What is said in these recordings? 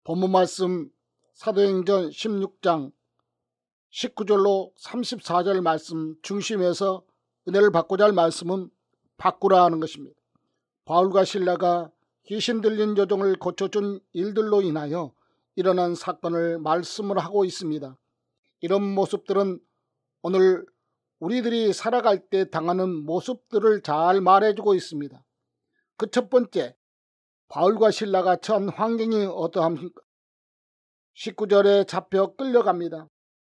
본문 말씀 사도행전 16장 19절로 34절 말씀 중심에서 은혜를 받고자 할 말씀은 바꾸라 하는 것입니다. 바울과 실라가 귀신 들린 여종을 고쳐준 일들로 인하여 일어난 사건을 말씀을 하고 있습니다. 이런 모습들은 오늘 우리들이 살아갈 때 당하는 모습들을 잘 말해주고 있습니다. 그 첫 번째, 바울과 실라가 처한 환경이 어떠합니까? 19절에 잡혀 끌려갑니다.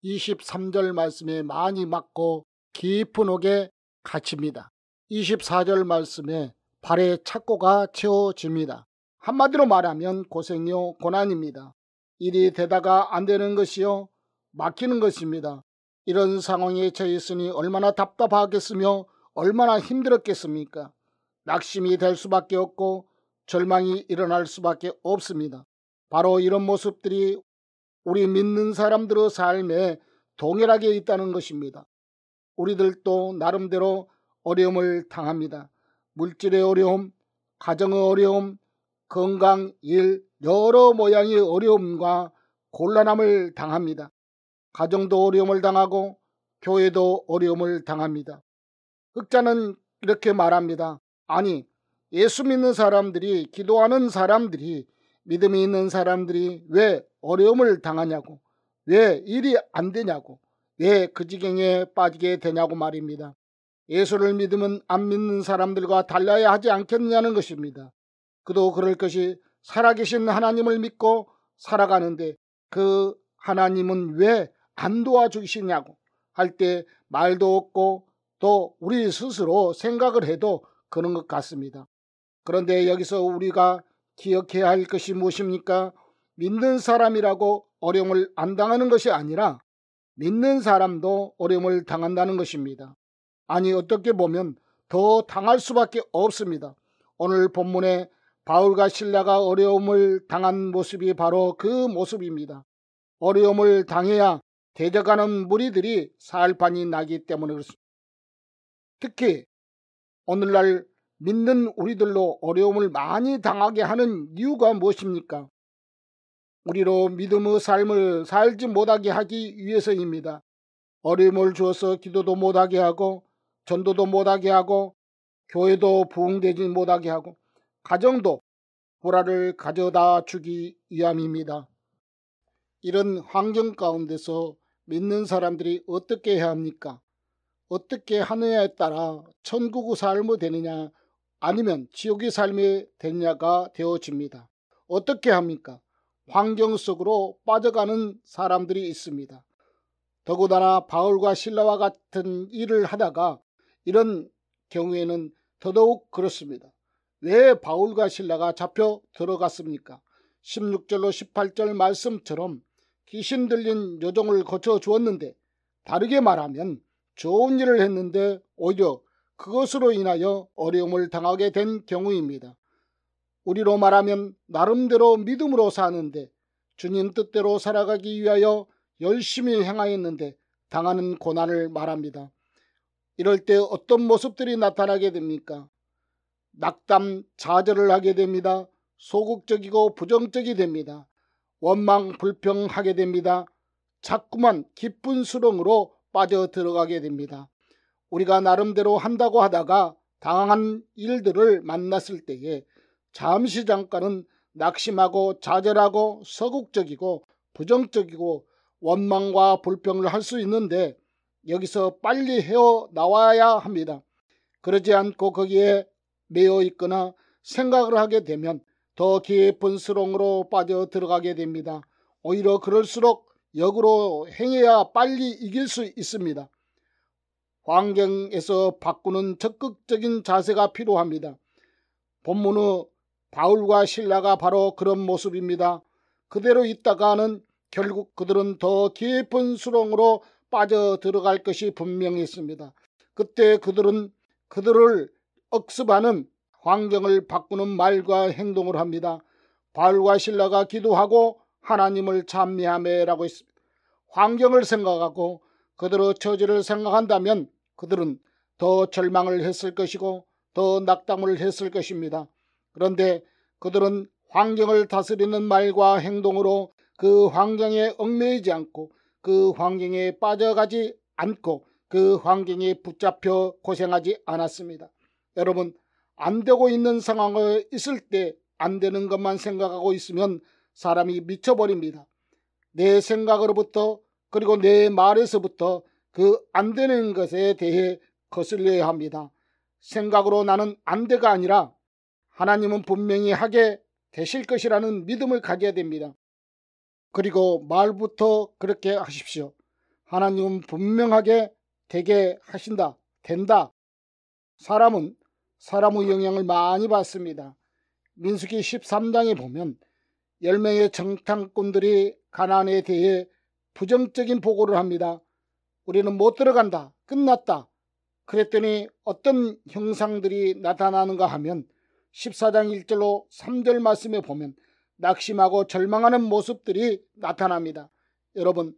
23절 말씀에 많이 맞고 깊은 옥에 갇힙니다. 24절 말씀에 발에 착고가 채워집니다. 한마디로 말하면 고생이요 고난입니다. 일이 되다가 안 되는 것이요 막히는 것입니다. 이런 상황에 처해 있으니 얼마나 답답하겠으며 얼마나 힘들었겠습니까? 낙심이 될 수밖에 없고 절망이 일어날 수밖에 없습니다. 바로 이런 모습들이 우리 믿는 사람들의 삶에 동일하게 있다는 것입니다. 우리들도 나름대로 어려움을 당합니다. 물질의 어려움, 가정의 어려움, 건강, 일, 여러 모양의 어려움과 곤란함을 당합니다. 가정도 어려움을 당하고 교회도 어려움을 당합니다. 흑자는 이렇게 말합니다. 아니, 예수 믿는 사람들이, 기도하는 사람들이, 믿음이 있는 사람들이 왜 어려움을 당하냐고, 왜 일이 안 되냐고, 왜 그 지경에 빠지게 되냐고 말입니다. 예수를 믿으면 안 믿는 사람들과 달라야 하지 않겠느냐는 것입니다. 그도 그럴 것이 살아계신 하나님을 믿고 살아가는데 그 하나님은 왜 안 도와주시냐고 할 때 말도 없고 또 우리 스스로 생각을 해도 그런 것 같습니다. 그런데 여기서 우리가 기억해야 할 것이 무엇입니까? 믿는 사람이라고 어려움을 안 당하는 것이 아니라 믿는 사람도 어려움을 당한다는 것입니다. 아니, 어떻게 보면 더 당할 수밖에 없습니다. 오늘 본문에 바울과 실라가 어려움을 당한 모습이 바로 그 모습입니다. 어려움을 당해야 대적하는 무리들이 살판이 나기 때문에 그렇습니다. 특히 오늘날 믿는 우리들로 어려움을 많이 당하게 하는 이유가 무엇입니까? 우리로 믿음의 삶을 살지 못하게 하기 위해서입니다. 어려움을 주어서 기도도 못하게 하고 전도도 못하게 하고 교회도 부흥되지 못하게 하고 가정도 불화를 가져다 주기 위함입니다. 이런 환경 가운데서 믿는 사람들이 어떻게 해야 합니까? 어떻게 하느냐에 따라 천국의 삶이 되느냐 아니면 지옥의 삶이 되느냐가 되어집니다. 어떻게 합니까? 환경 속으로 빠져가는 사람들이 있습니다. 더군다나 바울과 실라와 같은 일을 하다가 이런 경우에는 더더욱 그렇습니다. 왜 바울과 실라가 잡혀 들어갔습니까? 16절로 18절 말씀처럼 귀신 들린 여종을 고쳐 주었는데, 다르게 말하면 좋은 일을 했는데 오히려 그것으로 인하여 어려움을 당하게 된 경우입니다. 우리로 말하면 나름대로 믿음으로 사는데 주님 뜻대로 살아가기 위하여 열심히 행하였는데 당하는 고난을 말합니다. 이럴 때 어떤 모습들이 나타나게 됩니까? 낙담, 좌절을 하게 됩니다. 소극적이고 부정적이 됩니다. 원망, 불평하게 됩니다. 자꾸만 깊은 수렁으로 빠져 들어가게 됩니다. 우리가 나름대로 한다고 하다가 당한 일들을 만났을 때에 잠시 잠깐은 낙심하고 좌절하고 서극적이고 부정적이고 원망과 불평을 할 수 있는데 여기서 빨리 헤어나와야 합니다. 그러지 않고 거기에 매여 있거나 생각을 하게 되면 더 깊은 수렁으로 빠져 들어가게 됩니다. 오히려 그럴수록 역으로 행해야 빨리 이길 수 있습니다. 환경에서 바꾸는 적극적인 자세가 필요합니다. 본문의 바울과 실라가 바로 그런 모습입니다. 그대로 있다가는 결국 그들은 더 깊은 수렁으로 빠져 들어갈 것이 분명히 있습니다. 그때 그들은 그들을 억습하는 환경을 바꾸는 말과 행동을 합니다. 바울과 실라가 기도하고 하나님을 찬미하며라고 했습니다. 환경을 생각하고 그들의 처지를 생각한다면 그들은 더 절망을 했을 것이고 더 낙담을 했을 것입니다. 그런데 그들은 환경을 다스리는 말과 행동으로 그 환경에 얽매이지 않고 그 환경에 빠져가지 않고 그 환경에 붙잡혀 고생하지 않았습니다. 여러분, 안 되고 있는 상황에 있을 때 안 되는 것만 생각하고 있으면 사람이 미쳐버립니다. 내 생각으로부터 그리고 내 말에서부터 그 안 되는 것에 대해 거슬려야 합니다. 생각으로 나는 안 돼가 아니라 하나님은 분명히 하게 되실 것이라는 믿음을 가져야 됩니다. 그리고 말부터 그렇게 하십시오. 하나님은 분명하게 되게 하신다, 된다. 사람은 사람의 영향을 많이 받습니다. 민수기 13장에 보면 10명의 정탐꾼들이 가나안에 대해 부정적인 보고를 합니다. 우리는 못 들어간다, 끝났다. 그랬더니 어떤 형상들이 나타나는가 하면 14장 1절로 3절 말씀에 보면 낙심하고 절망하는 모습들이 나타납니다. 여러분,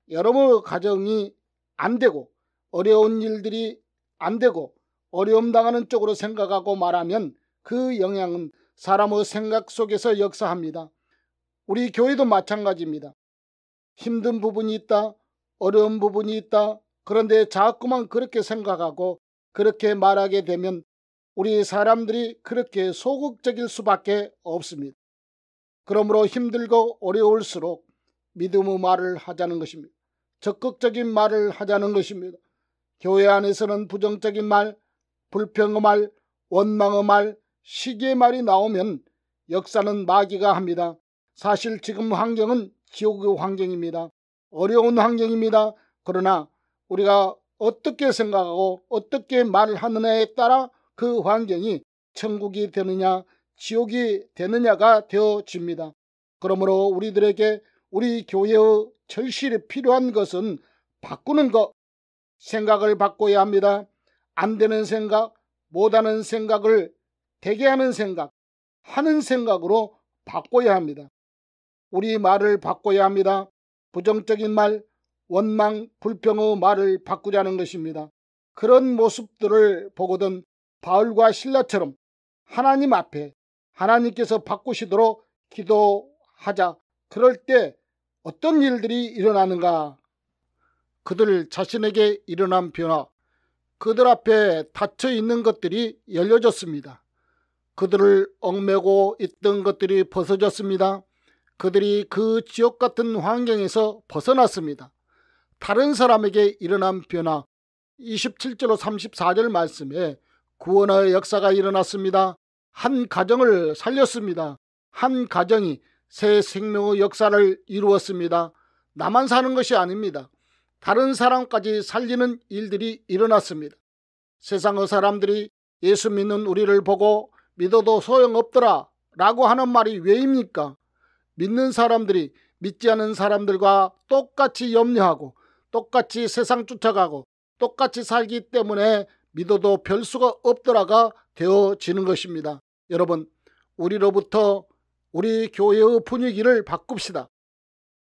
여러분의 가정이 안 되고 어려운 일들이 안 되고 어려움 당하는 쪽으로 생각하고 말하면 그 영향은 사람의 생각 속에서 역사합니다. 우리 교회도 마찬가지입니다. 힘든 부분이 있다, 어려운 부분이 있다. 그런데 자꾸만 그렇게 생각하고 그렇게 말하게 되면 우리 사람들이 그렇게 소극적일 수밖에 없습니다. 그러므로 힘들고 어려울수록 믿음의 말을 하자는 것입니다. 적극적인 말을 하자는 것입니다. 교회 안에서는 부정적인 말, 불평의 말, 원망의 말, 시기의 말이 나오면 역사는 마귀가 합니다. 사실 지금 환경은 지옥의 환경입니다. 어려운 환경입니다. 그러나 우리가 어떻게 생각하고 어떻게 말을 하느냐에 따라 그 환경이 천국이 되느냐 지옥이 되느냐가 되어집니다. 그러므로 우리들에게 우리 교회의 절실히 필요한 것은 바꾸는 것, 생각을 바꿔야 합니다. 안 되는 생각, 못하는 생각을 되게 하는 생각, 하는 생각으로 바꿔야 합니다. 우리 말을 바꿔야 합니다. 부정적인 말, 원망, 불평의 말을 바꾸자는 것입니다. 그런 모습들을 보거든 바울과 실라처럼 하나님 앞에 하나님께서 바꾸시도록 기도하자. 그럴 때 어떤 일들이 일어나는가? 그들 자신에게 일어난 변화, 그들 앞에 닫혀 있는 것들이 열려졌습니다. 그들을 얽매고 있던 것들이 벗어졌습니다. 그들이 그 지옥 같은 환경에서 벗어났습니다. 다른 사람에게 일어난 변화, 27절로 34절 말씀에 구원의 역사가 일어났습니다. 한 가정을 살렸습니다. 한 가정이 새 생명의 역사를 이루었습니다. 나만 사는 것이 아닙니다. 다른 사람까지 살리는 일들이 일어났습니다. 세상의 사람들이 예수 믿는 우리를 보고 믿어도 소용없더라 라고 하는 말이 왜입니까? 믿는 사람들이 믿지 않은 사람들과 똑같이 염려하고 똑같이 세상 쫓아가고 똑같이 살기 때문에 믿어도 별 수가 없더라가 되어지는 것입니다. 여러분, 우리로부터 우리 교회의 분위기를 바꿉시다.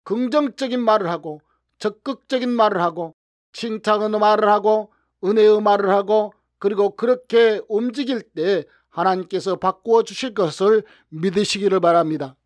긍정적인 말을 하고 적극적인 말을 하고 칭찬의 말을 하고 은혜의 말을 하고 그리고 그렇게 움직일 때 하나님께서 바꾸어 주실 것을 믿으시기를 바랍니다.